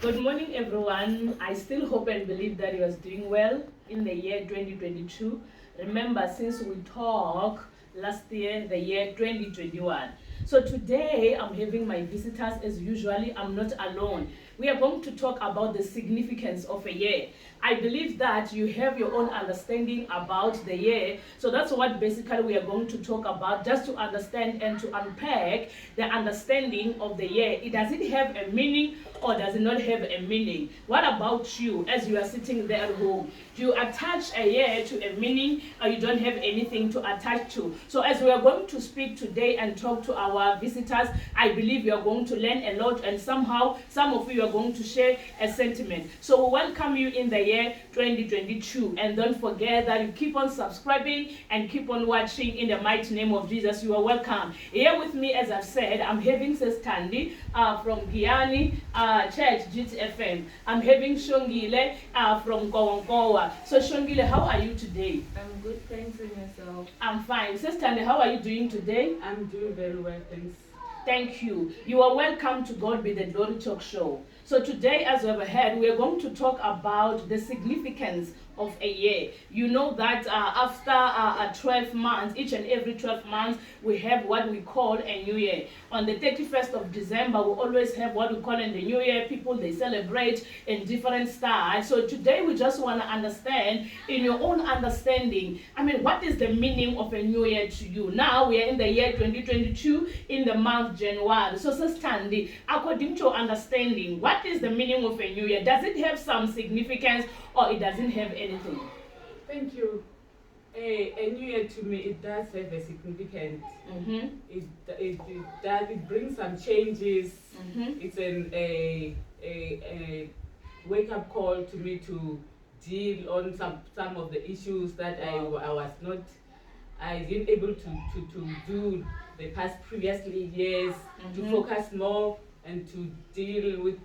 Good morning, everyone. I still hope and believe that you are doing well in the year 2022. Remember, since we talked last year, the year 2021. So today, I'm having my visitors as usually. I'm not alone. We are going to talk about the significance of a year. I believe that you have your own understanding about the year. So that's what basically we are going to talk about, just to understand and to unpack the understanding of the year. Does it have a meaning or does it not have a meaning? What about you as you are sitting there at home? Do you attach a year to a meaning or you don't have anything to attach to? So as we are going to speak today and talk to our visitors, I believe you are going to learn a lot, and somehow some of you are going to share a sentiment. So we welcome you in the year 2022, and don't forget that you keep on subscribing and keep on watching in the mighty name of Jesus. You are welcome. Here with me, as I've said, I'm having Sestandi from Giyani Church GTFM. I'm having Shongile from Kowankowa. So Shongile, how are you today? I'm good, thanks, and yourself? I'm fine. Sestandi, how are you doing today? I'm doing very well, thanks. Thank you. You are welcome to God Be the Glory Talk Show. So today, as we've heard, we are going to talk about the significance of a year. You know that after 12 months, each and every 12 months, we have what we call a new year. On the 31st of December, we always have what we call in the new year. People, they celebrate in different styles. So today, we just want to understand, in your own understanding, what is the meaning of a new year to you? Now, we are in the year 2022, in the month January. So, Sestandi, according to your understanding, what is the meaning of a new year? Does it have some significance or it doesn't have anything? Thank you. A new year to me, it does have a significance. Mm-hmm. It brings some changes. Mm-hmm. It's a wake-up call to me to deal on some of the issues that I didn't able to do the past previously years. Mm-hmm. To focus more and to deal with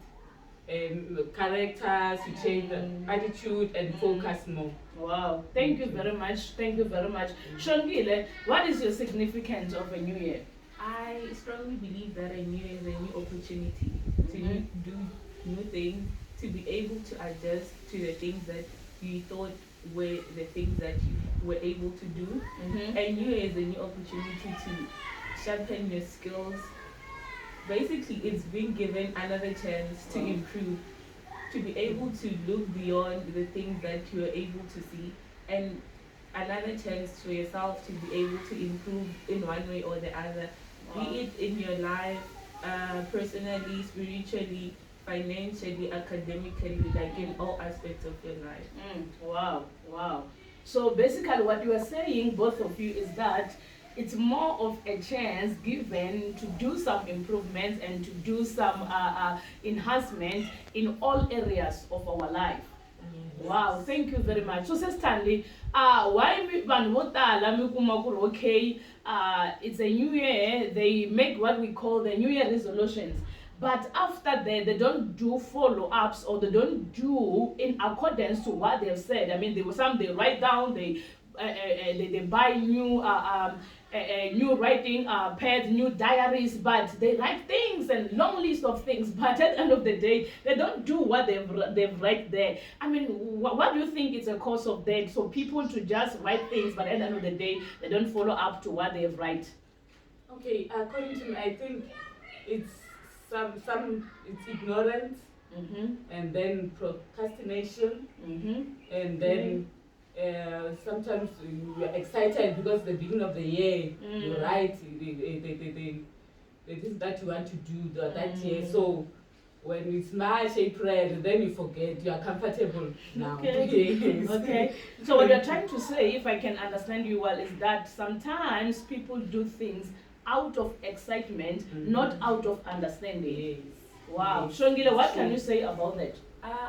characters, to change the attitude and focus more. Wow, thank you very much. Thank you very much. Shongile, what is your significance of a new year? I strongly believe that a new year is a new opportunity to do new things, to be able to adjust to the things that you thought were the things that you were able to do. A new year is a new opportunity to sharpen your skills. Basically, it's being given another chance to improve, to be able to look beyond the things that you are able to see, and another chance for yourself to be able to improve in one way or the other, be it in your life, personally, spiritually, financially, academically, like in all aspects of your life. Wow. So basically what you are saying, both of you, is that it's more of a chance given to do some improvements and to do some enhancement in all areas of our life. Wow, thank you very much. So Stanley, why okay, it's a new year, they make what we call the new year resolutions. But after that, they don't do follow-ups, or they don't do in accordance to what they've said. They write down, they buy new new writing pads, new diaries, but they write things and long list of things. But at the end of the day, they don't do what they've write there. What do you think is a cause of that? So people to just write things, but at the end of the day, they don't follow up to what they've write. Okay, according to me, I think it's it's ignorance, and then procrastination, and then sometimes you're excited because the beginning of the year, you write the things that you want to do that year. So when it's March, April, then you forget. You are comfortable now. Okay. Okay. So what you're trying to say, if I can understand you well, is that sometimes people do things out of excitement, not out of understanding. Yes. Wow. Yes. Shongile, what can you say about that?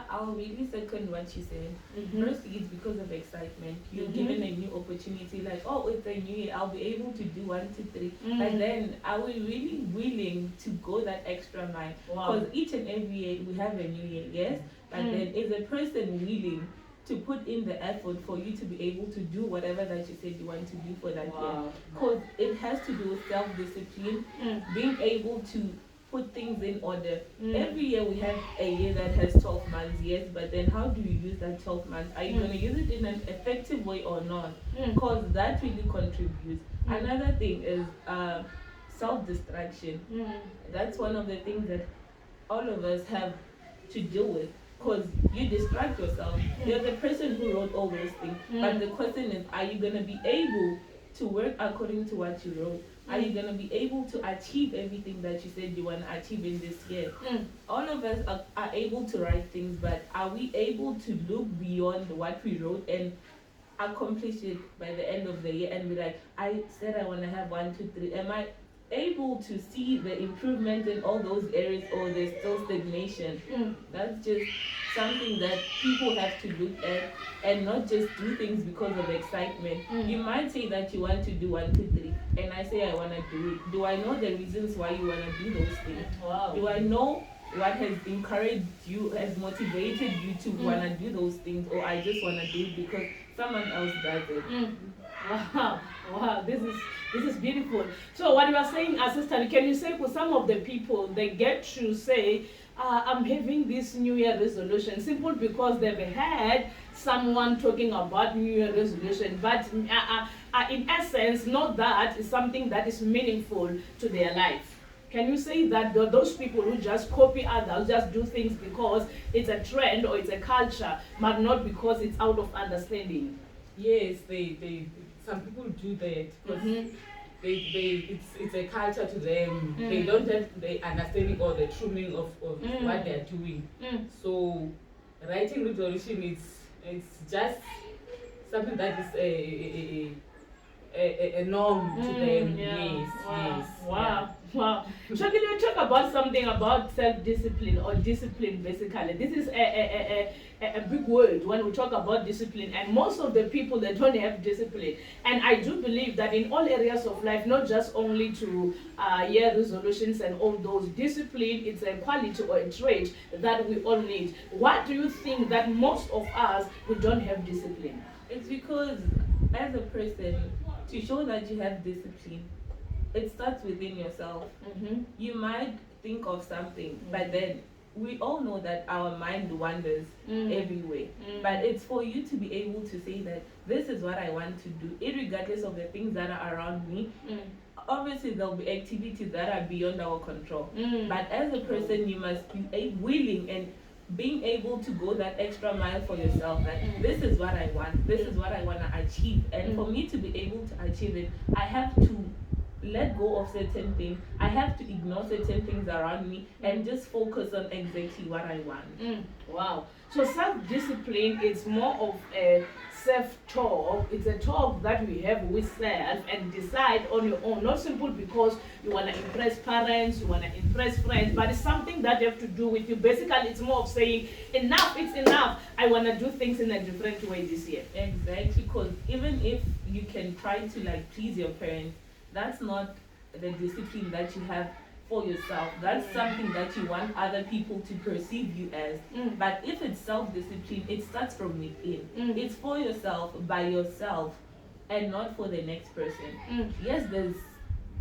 I'll really second what you said. Firstly, it's because of excitement. You're given a new opportunity, like, oh, it's a new year, I'll be able to do 1, 2, 3. But then, are we really willing to go that extra mile? Because each and every year we have a new year, yes? But then, is a person willing to put in the effort for you to be able to do whatever that you said you want to do for that year? Because it has to do with self-discipline, being able to put things in order. Every year we have a year that has 12 months, yes, but then how do you use that 12 months? Are you going to use it in an effective way or not? Because that really contributes. Another thing is self-distraction. That's one of the things that all of us have to deal with, because you distract yourself. You're the person who wrote all those things, but the question is, are you going to be able to work according to what you wrote? Are you going to be able to achieve everything that you said you want to achieve in this year? All of us are able to write things, but are we able to look beyond what we wrote and accomplish it by the end of the year and be like, I said I want to have 1, 2, 3. Am I able to see the improvement in all those areas, or there's still stagnation? That's just something that people have to look at, and not just do things because of excitement. You might say that you want to do 1, 2, 3, and I say I want to do it. Do I know the reasons why you want to do those things? Wow. Do I know what has encouraged you, has motivated you to want to do those things, or I just want to do it because someone else does it? Wow, this is beautiful. So what you are saying, assistant, can you say for some of the people, they get to say, I'm having this New Year resolution, simple because they've had someone talking about New Year resolution, but in essence, not that is something that is meaningful to their life. Can you say that those people who just copy others, just do things because it's a trend or it's a culture, but not because it's out of understanding? Yes, they some people do that because it's a culture to them. They don't have the understanding or the true meaning of what they are doing. So writing resolution, it's just something that is a norm to them. Yes, yes. Wow. Wow. So can you talk about something about self-discipline or discipline basically? This is a big word when we talk about discipline, and most of the people that don't have discipline. And I do believe that in all areas of life, not just only to year resolutions and all those, discipline, it's a quality or a trait that we all need. What do you think that most of us, we don't have discipline? It's because as a person, to show that you have discipline, it starts within yourself. You might think of something, but then we all know that our mind wanders everywhere. But it's for you to be able to say that this is what I want to do, irregardless of the things that are around me. Obviously, there'll be activities that are beyond our control. But as a person, you must be willing and being able to go that extra mile for yourself, that this is what I want, this is what I want to achieve. And for me to be able to achieve it, I have to let go of certain things. I have to ignore certain things around me and just focus on exactly what I want. Wow. So self-discipline is more of a self-talk. It's a talk that we have with self and decide on your own. Not simple because you want to impress parents, you want to impress friends, but it's something that you have to do with you. Basically, it's more of saying, enough, it's enough. I want to do things in a different way this year. Exactly, because even if you can try to please your parents, that's not the discipline that you have for yourself. That's something that you want other people to perceive you as. But if it's self-discipline, it starts from within. It's for yourself, by yourself, and not for the next person. Yes, there's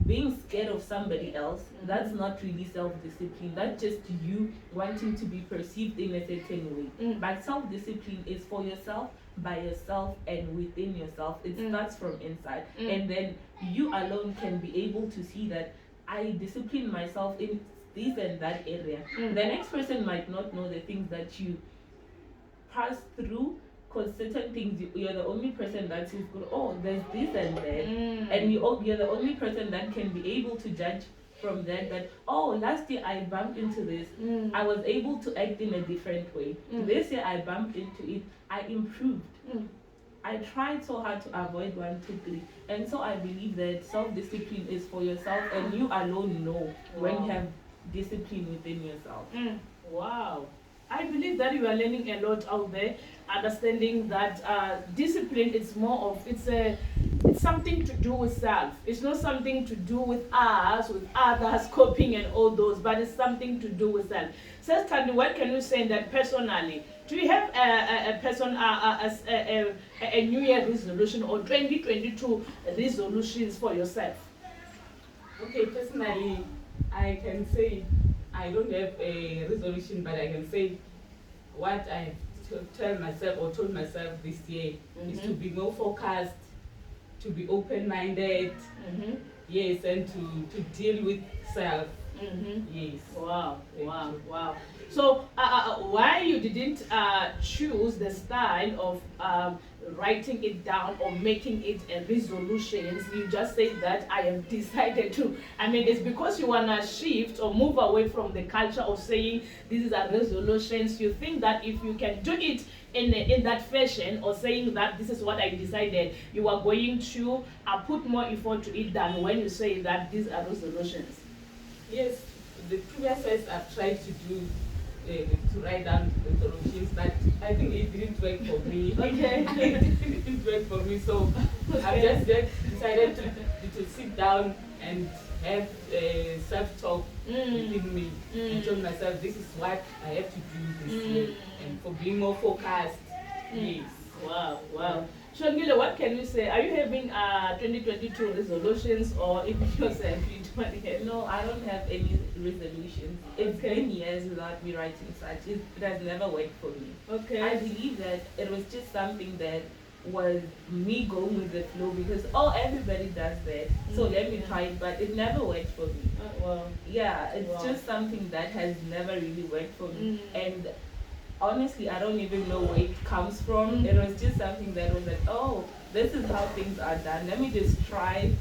being scared of somebody else. That's not really self-discipline. That's just you wanting to be perceived in a certain way. But self-discipline is for yourself, by yourself, and within yourself. It starts from inside. And then you alone can be able to see that I discipline myself in this and that area. The next person might not know the things that you pass through, because certain things you're the only person that sees good. Oh, there's this and that, and you're the only person that can be able to judge from that. Oh, last year I bumped into this. I was able to act in a different way. This year I bumped into it. I improved. I tried so hard to avoid 1, 2, 3. And so I believe that self-discipline is for yourself, and you alone know when you have discipline within yourself. Wow. I believe that you are learning a lot out there, understanding that discipline is more of, it's something to do with self. It's not something to do with us, with others, copying and all those, but it's something to do with self. So, Stanley, what can you say that personally? Do you have a New Year resolution or 2022 resolutions for yourself? Okay, personally, I can say I don't have a resolution, but I can say what I tell myself or told myself this year is to be more focused, to be open-minded, yes, and to deal with self. Yes. Wow, wow, wow. So, why you didn't choose the style of writing it down or making it a resolutions? You just say that I am decided to. I mean, it's because you wanna shift or move away from the culture of saying these are resolutions. You think that if you can do it in that fashion or saying that this is what I decided, you are going to put more effort to it than when you say that these are resolutions. Yes, the previous years I've tried to do to write down resolutions, but I think it didn't work for me. Okay. It didn't work for me, so I've just decided to sit down and have self-talk within me and tell myself this is what I have to do this year, and for being more focused. Yes. Wow, wow. Shongile, what can you say? Are you having 2022 resolutions or even yourself you don't have? No, I don't have any resolutions. It's been years without me writing such. It has never worked for me. Okay. I believe that it was just something that was me going with the flow because everybody does that. So let me try it, but it never worked for me. Wow. Yeah, it's just something that has never really worked for me. And honestly, I don't even know where it comes from. It was just something that was like, oh, this is how things are done. Let me just try.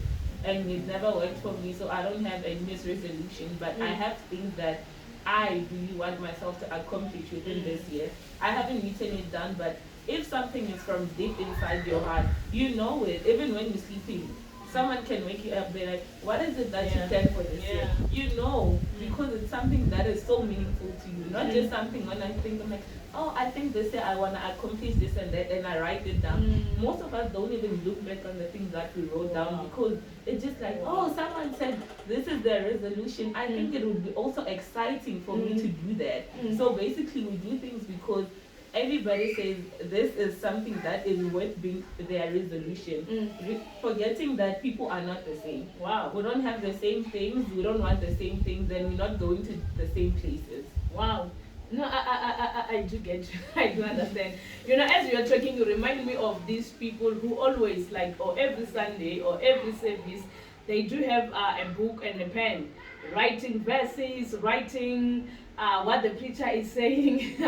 And it never worked for me, so I don't have any resolution. But I have things that I really want myself to accomplish within this year. I haven't written it down, but if something is from deep inside your heart, you know it. Even when you're sleeping, someone can wake you up. They're like, "What is it that you plan for this year?" You know, because it's something that is so meaningful to you. Not just something when I think I'm like, "Oh, I think this year I wanna accomplish this and that," and I write it down. Most of us don't even look back on the things that we wrote down because it's just like, "Oh, someone said this is their resolution." I think it would be also exciting for me to do that. So basically, we do things because everybody says this is something that is worth being their resolution. Forgetting that people are not the same. Wow. We don't have the same things, we don't want the same things, then we're not going to the same places. Wow. No, I do get you. I do understand. You know, as you're talking, you remind me of these people who always like, or every Sunday or every service, they do have a book and a pen, writing verses, writing what the preacher is saying.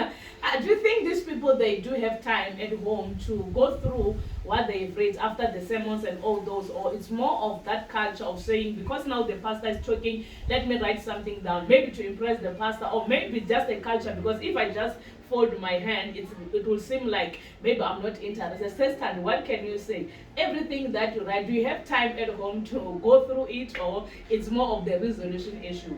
Do you think these people, they do have time at home to go through what they've read after the sermons and all those, or it's more of that culture of saying, because now the pastor is talking, let me write something down, maybe to impress the pastor, or maybe just a culture, because if I just fold my hand, it will seem like maybe I'm not interested. Sister, what can you say? Everything that you write, do you have time at home to go through it, or it's more of the resolution issue?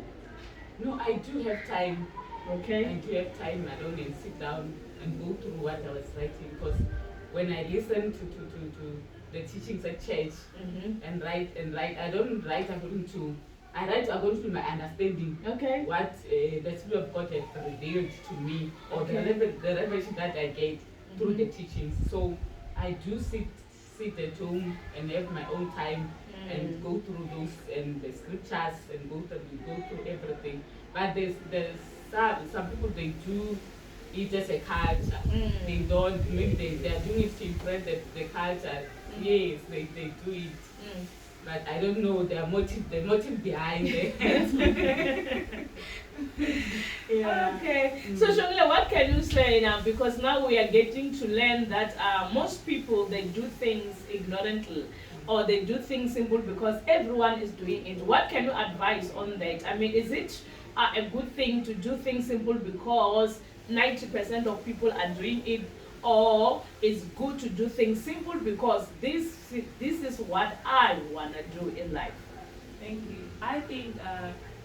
No, I do have time. Okay. I do have time alone and sit down and go through what I was writing, because when I listen to the teachings at church and write, I don't write according to, I write according to my understanding. Okay. What the Spirit of God has revealed to me, or the revelation that I get through the teachings. So I do sit at home and have my own time and go through those and the scriptures and go through everything. But there's some people, they do it as a culture. They don't, maybe they are doing it to impress the culture. Yes, they do it. But I don't know the motive behind it. Yeah. Okay. So Shongile, what can you say now? Because now we are getting to learn that most people, they do things ignorantly, or they do things simple because everyone is doing it. What can you advise on that? I mean, is it a good thing to do things simple because 90% of people are doing it, or it's good to do things simple because this is what I wanna do in life? Thank you. I think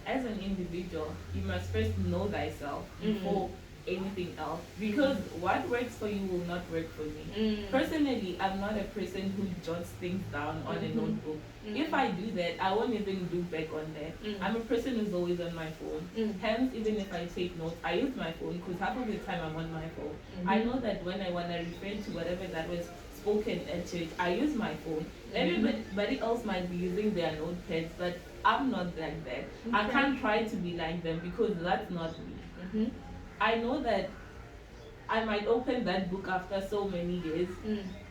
as an individual, you must first know thyself before anything else, because what works for you will not work for me. Personally, I'm not a person who jots things down on a notebook. If I do that, I won't even look back on that. I'm a person who's always on my phone. Hence, even if I take notes, I use my phone because half of the time I'm on my phone. I know that when I want to refer to whatever that was spoken at church, I use my phone. Everybody else might be using their notepads, but I'm not like that. I can't try to be like them because that's not me. I know that I might open that book after so many years,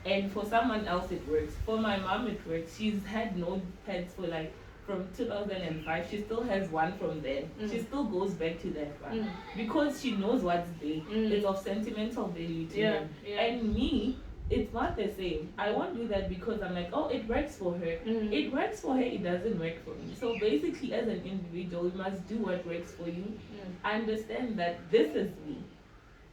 and for someone else it works. For my mom it works. She's had notepads for like from 2005. She still has one from then. She still goes back to that one because she knows what's there. It's of sentimental value to her. And me, it's not the same. I won't do that because I'm like, oh, it works for her. It works for her, it doesn't work for me. So basically, as an individual, you must do what works for you. Understand that this is me.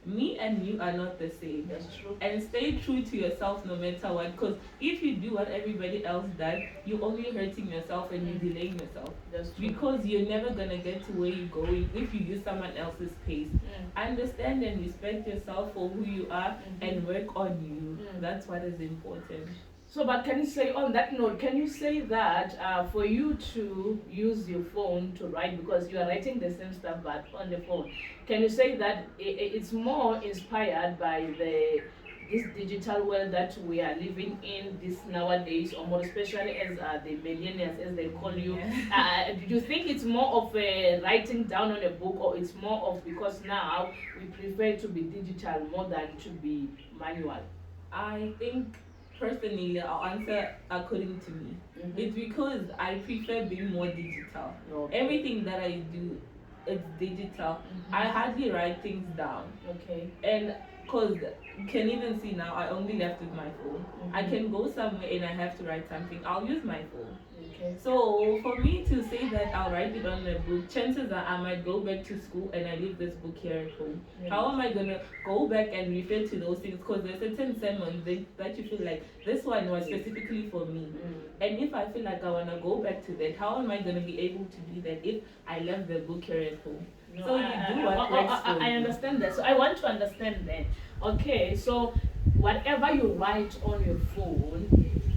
Me and you are not the same. That's true. And stay true to yourself no matter what. Because if you do what everybody else does, you're only hurting yourself and you're delaying yourself. That's true. Because you're never gonna get to where you're going if you use someone else's pace. Understand and respect yourself for who you are and work on you. That's what is important. So, but can you say, on that note, can you say that for you to use your phone to write, because you are writing the same stuff but on the phone, can you say that it's more inspired by this digital world that we are living in this nowadays, or more especially as the millennials, as they call you? Do you think it's more of a writing down on a book, or it's more of because now we prefer to be digital more than to be manual? I think personally, I'll answer according to me. It's because I prefer being more digital. Everything that I do, it's digital. I hardly write things down. And because you can even see now, I only left with my phone. I can go somewhere and I have to write something, I'll use my phone. So for me to say that I'll write it on a book, chances are I might go back to school and I leave this book here at home. How am I gonna go back and refer to those things? Because there's certain sermons that you feel like this one was specifically for me. And if I feel like I wanna go back to that, how am I gonna be able to do that if I left the book here at home? No, so you do what works for you. I understand that. So I want to understand that. Okay, so whatever you write on your phone,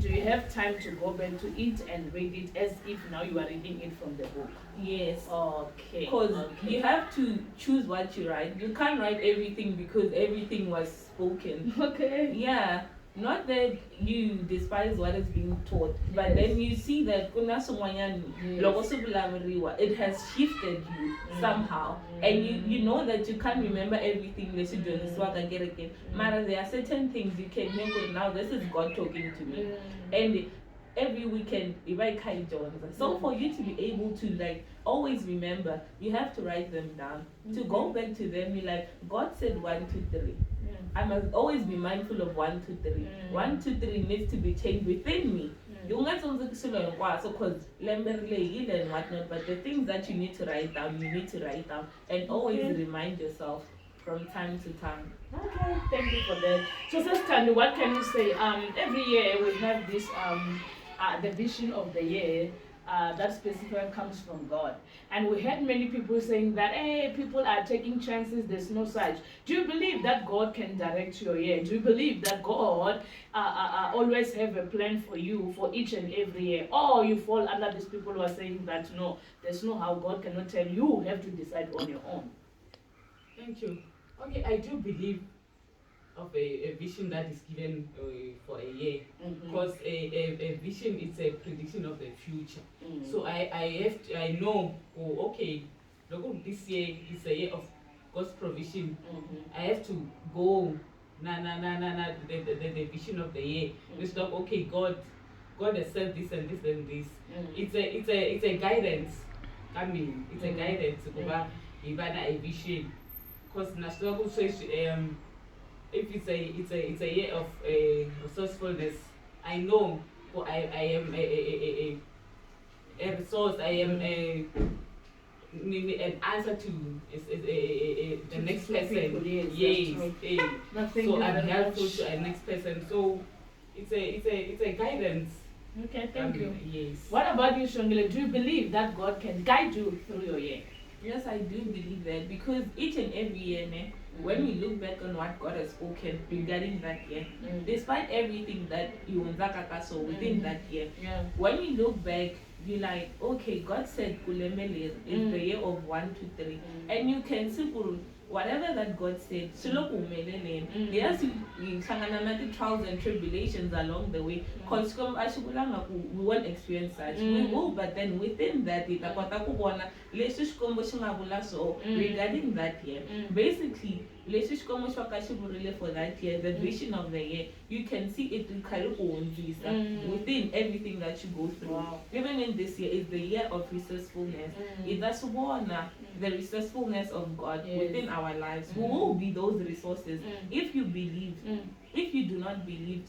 do you have time to go back to it and read it as if now you are reading it from the book? Yes. Okay. Because you have to choose what you write. You can't write everything because everything was spoken. Yeah. Not that you despise what is being taught, but then you see that it has shifted you somehow, and you know that you can't remember everything. But there are certain things you can hear. Now this is God talking to me, and every weekend if I can't join. So for you to be able to like always remember, you have to write them down. To go back to them, you like God said 1, 2, 3. I must always be mindful of 1, 2, 3. 1, 2, 3 needs to be changed within me. You not only because and whatnot, but the things that you need to write down, you need to write down and always remind yourself from time to time. Okay, thank you for that. So Sister Tanya, what can you say? Every year we have this the vision of the year. That specifically comes from God. And we had many people saying that, hey, people are taking chances, there's no such. Do you believe that God can direct your year? Do you believe that God always have a plan for you for each and every year? Or you fall under these people who are saying that, no, there's no how God cannot tell you, have to decide on your own? Thank you. Okay, I do believe of a vision that is given for a year, because a vision is a prediction of the future. So I know, okay, look, this year is a year of God's provision. I have to go the vision of the year. It's like, okay, God has said this and this and this. It's a guidance. I mean, it's a guidance to a vision. Because if it's a year of resourcefulness, I know I am a resource. I am an answer to the next person. Yes. So I'm helpful to the next person. So it's a guidance. Okay, thank you. Yes. What about you, Shongile? Do you believe that God can guide you through your year? Yes, I do believe that, because each and every year, when we look back on what God has spoken regarding that year, despite everything that you so within that year, when you look back, you're like, okay, God said Kulemele is the year of 1, 2, 3, and you can see whatever that God said, yes, we trials and tribulations along the way, because we won't experience such. We will, but then within that, regarding that year, basically, for that year, the vision of the year, you can see it within everything that you go through. Wow. Even in this year, is the year of resourcefulness. It does warn the resourcefulness of God within our lives. We will be those resources if you believe. If you do not believe,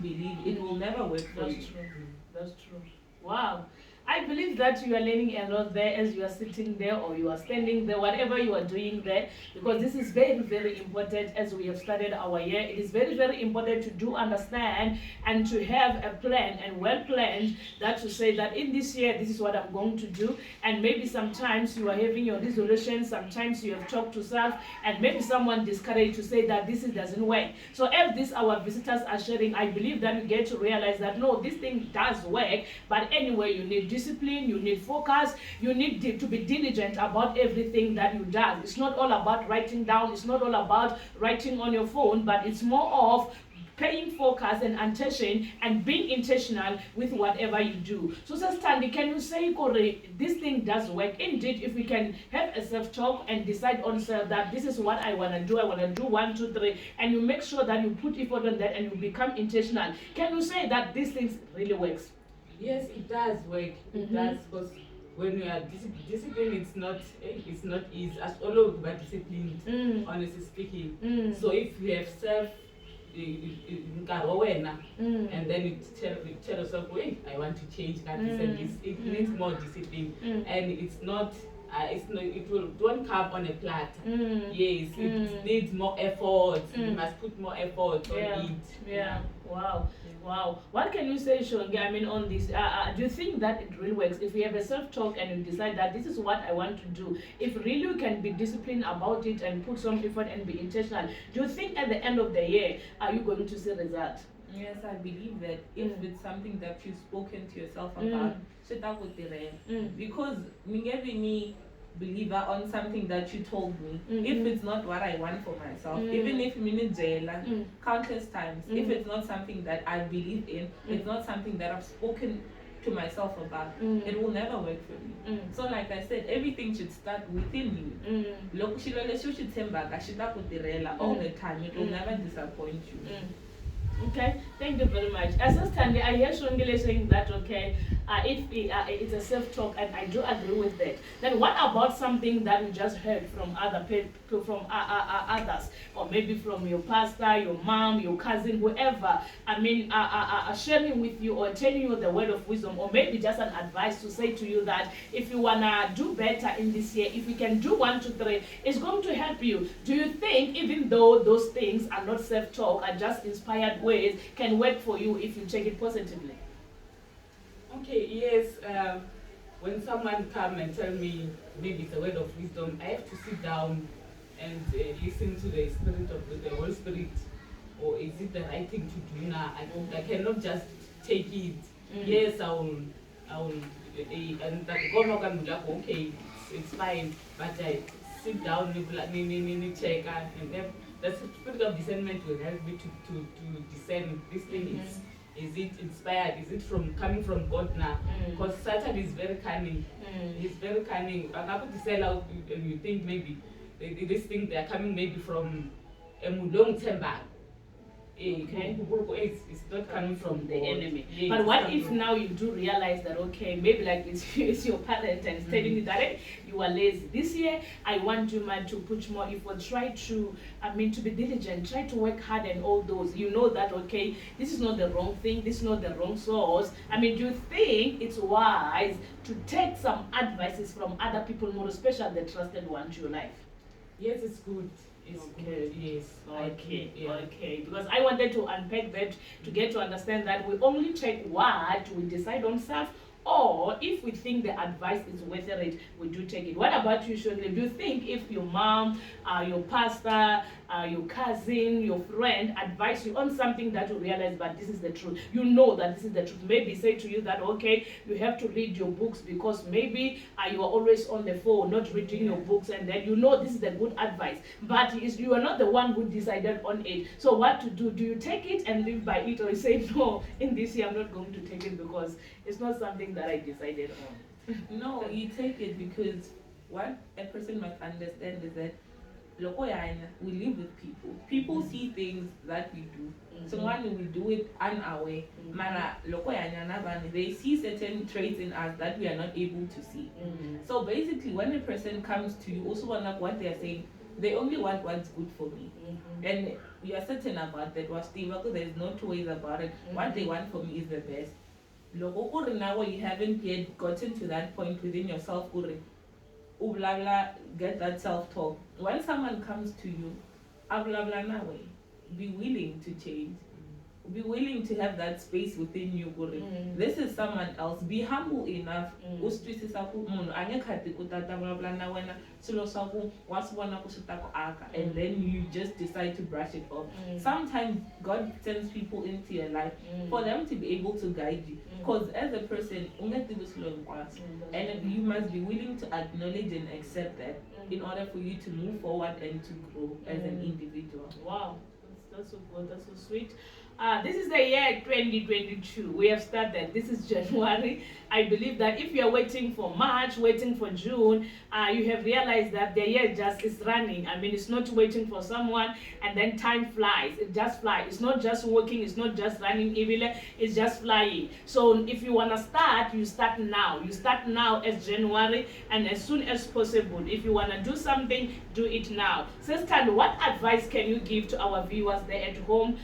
believe, it will never work for you. That's true. That's true. Wow. I believe that you are learning a lot there as you are sitting there or you are standing there, whatever you are doing there, because this is very, very important as we have started our year. It is very, very important to do understand and to have a plan and well planned, that to say that in this year, this is what I'm going to do. And maybe sometimes you are having your resolution, sometimes you have talked to self, and maybe someone discouraged to say that this doesn't work. So as this our visitors are sharing, I believe that you get to realize that no, this thing does work, but anyway, you need discipline, you need focus, you need to be diligent about everything that you do. It's not all about writing down, it's not all about writing on your phone, but it's more of paying focus and attention and being intentional with whatever you do. So Tandy, can you say, Corey, this thing does work? Indeed, if we can have a self-talk and decide on self that this is what I want to do 1, 2, 3, and you make sure that you put effort on that and you become intentional, can you say that this thing really works? Yes, it does work. It does, because when you are disciplined, it's not easy. As all of but disciplined, honestly speaking. So if you have self, and then you tell yourself, wait, I want to change that, this and this. It needs more discipline, and it's not. Don't come on a platter. Yes, it needs more effort. You must put more effort on it. Yeah. Wow. Wow. What can you say, Shongi, I mean, on this? Do you think that it really works? If we have a self-talk and you decide that this is what I want to do, if really you can be disciplined about it and put some effort and be intentional, do you think at the end of the year, are you going to see results? Yes, I believe that if it's something that you've spoken to yourself about, because me believer on something that you told me, if it's not what I want for myself, even if I'm in jail countless times, if it's not something that I believe in, it's not something that I've spoken to myself about, it will never work for me. So like I said, everything should start within you. All the time, it will never disappoint you. Okay, thank you very much. As a Stanley, I hear Shongile saying that, okay, if it's a self-talk, and I do agree with that. Then what about something that we just heard from other people, from others, or maybe from your pastor, your mom, your cousin, whoever, I mean, sharing with you or telling you the word of wisdom, or maybe just an advice to say to you that if you want to do better in this year, if you can do 1, 2, 3, it's going to help you. Do you think, even though those things are not self-talk, are just inspired ways, can work for you if you take it positively? Okay, yes. When someone come and tell me maybe it's a word of wisdom, I have to sit down and listen to the spirit of the Holy Spirit. Or is it the right thing to do now? I cannot just take it. Yes, I will, and that God can be like, okay, it's fine, but I sit down, check, and then the spirit of discernment will help me to discern this thing. Is it inspired? Is it coming from God now? Because Satan is very cunning. He's very cunning. I'm happy to sell out, and you think maybe this thing they are coming maybe from a long term back. Okay. It's not coming from the enemy. Yes, but what if now you do realize that, okay, maybe like it's your parent and it's telling you that, hey, you are lazy. This year, I want you, man, to put more effort. Try to, to be diligent. Try to work hard and all those. You know that, okay, this is not the wrong thing. This is not the wrong source. Do you think it's wise to take some advices from other people, more especially the trusted ones in your life? Yes, it's good. It's good, yes. Okay. Because I wanted to unpack that to get to understand that we only check what we decide on self or if we think the advice is worth it, we do take it. What about you, Shirley? Do you think if your mom, your pastor, your cousin, your friend advise you on something that you realize, but this is the truth, you know that this is the truth, maybe say to you that, okay, you have to read your books because maybe you are always on the phone, not reading your books, and then you know this is the good advice, but you are not the one who decided on it. So what to do? Do you take it and live by it, or you say, no, in this year I'm not going to take it because it's not something that I decided on? No, you take it because what a person must understand is that loko yana, we live with people. People see things that we do. So when we do it unaware, mara loko yana nabani, they see certain traits in us that we are not able to see. So basically, when a person comes to you, also what they are saying, they only want what's good for me, and you are certain about that. Was because there's no two ways about it. What they want for me is the best. Loko now you haven't yet gotten to that point within yourself, get that self-talk. When someone comes to you, be willing to change. Be willing to have that space within you. This is someone else. Be humble enough. And then you just decide to brush it off. Sometimes God sends people into your life for them to be able to guide you. Because as a person, and you must be willing to acknowledge and accept that in order for you to move forward and to grow as an individual. Wow, that's so good, that's so sweet. This is the year 2022. We have started. This is January. I believe that if you are waiting for March, waiting for June, you have realized that the year just is running. I mean, it's not waiting for someone and then time flies. It just flies. It's not just working. It's not just running evenly. It's just flying. So if you want to start, you start now. You start now as January and as soon as possible. If you want to do something, do it now. Sister, what advice can you give to our viewers there at home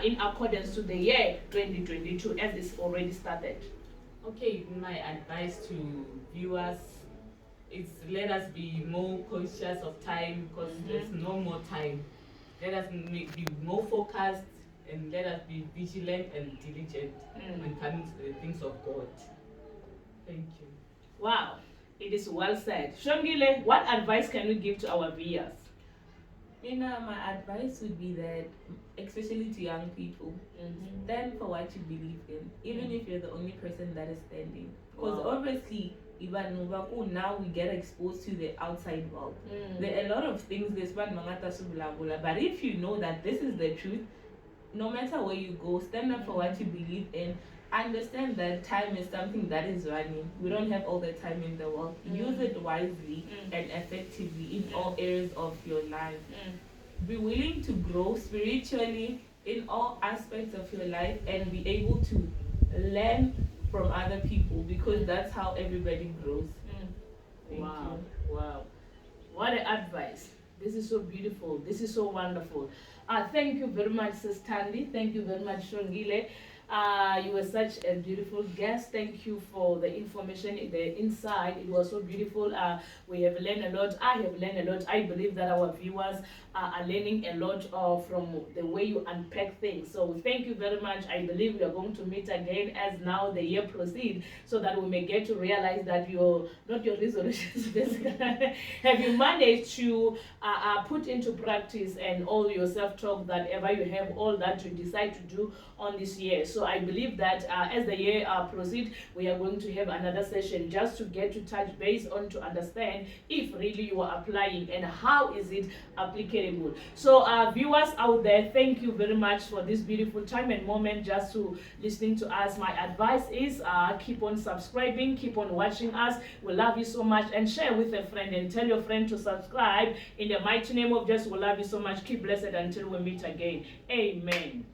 in accordance to the year 2022 as it's already started? Okay, my advice to viewers is let us be more conscious of time because there's no more time. Let us be more focused and let us be vigilant and diligent when coming to the things of God. Thank you. Wow, it is well said. Shongile, what advice can you give to our viewers? My advice would be that, especially to young people, stand for what you believe in, even if you're the only person that is standing. Because obviously, even now we get exposed to the outside world. There are a lot of things but if you know that this is the truth, no matter where you go, stand up for what you believe in. Understand that time is something that is running. We don't have all the time in the world. Use it wisely and effectively in all areas of your life. Be willing to grow spiritually in all aspects of your life and be able to learn from other people because that's how everybody grows. Wow, wow. What an advice. This is so beautiful. This is so wonderful. Thank you very much, Sis Tandy. Thank you very much, Shongile. You were such a beautiful guest. Thank you for the information, the insight. It was so beautiful. We have learned a lot. I have learned a lot. I believe that our viewers are learning a lot from the way you unpack things. So thank you very much. I believe we are going to meet again as now the year proceeds so that we may get to realize that not your resolutions have you managed to put into practice and all your self-talk that ever you have, all that you decide to do on this year. So I believe that as the year proceeds, we are going to have another session just to get to touch base on to understand if really you are applying and how is it applicable. So viewers out there, thank you very much for this beautiful time and moment just to listening to us. My advice is keep on subscribing, keep on watching us. We love you so much, and share with a friend and tell your friend to subscribe. In the mighty name of Jesus, we love you so much. Keep blessed until we meet again. Amen.